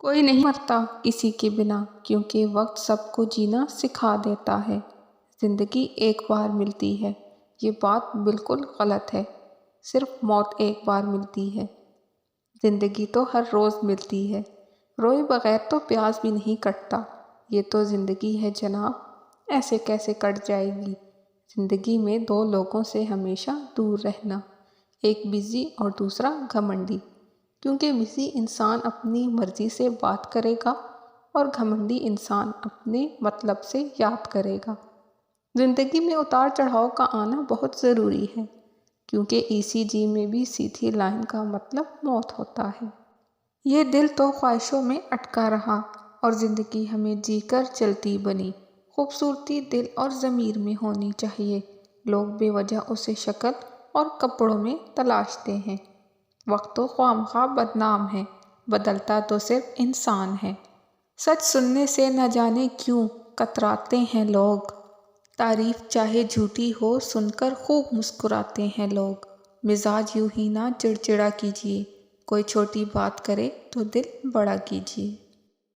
کوئی نہیں مرتا کسی کے بنا، کیونکہ وقت سب کو جینا سکھا دیتا ہے۔ زندگی ایک بار ملتی ہے، یہ بات بالکل غلط ہے۔ صرف موت ایک بار ملتی ہے۔ زندگی تو ہر روز ملتی ہے۔ روئے بغیر تو پیاس بھی نہیں کٹتا۔ یہ تو زندگی ہے جناب، ایسے کیسے کٹ جائے گی؟ زندگی میں دو لوگوں سے ہمیشہ دور رہنا، ایک بزی اور دوسرا گھمنڈی، کیونکہ بزی انسان اپنی مرضی سے بات کرے گا اور گھمنڈی انسان اپنے مطلب سے یاد کرے گا۔ زندگی میں اتار چڑھاؤ کا آنا بہت ضروری ہے، کیونکہ ECG میں بھی سیدھی لائن کا مطلب موت ہوتا ہے۔ یہ دل تو خواہشوں میں اٹکا رہا اور زندگی ہمیں جی کر چلتی بنی۔ خوبصورتی دل اور ضمیر میں ہونی چاہیے، لوگ بے وجہ اسے شکل اور کپڑوں میں تلاشتے ہیں۔ وقت تو خواہ بدنام ہے، بدلتا تو صرف انسان ہے۔ سچ سننے سے نہ جانے کیوں کتراتے ہیں لوگ، تعریف چاہے جھوٹی ہو سن کر خوب مسکراتے ہیں لوگ۔ مزاج یوں ہی نہ چڑچڑا کیجیے، کوئی چھوٹی بات کرے تو دل بڑا کیجیے۔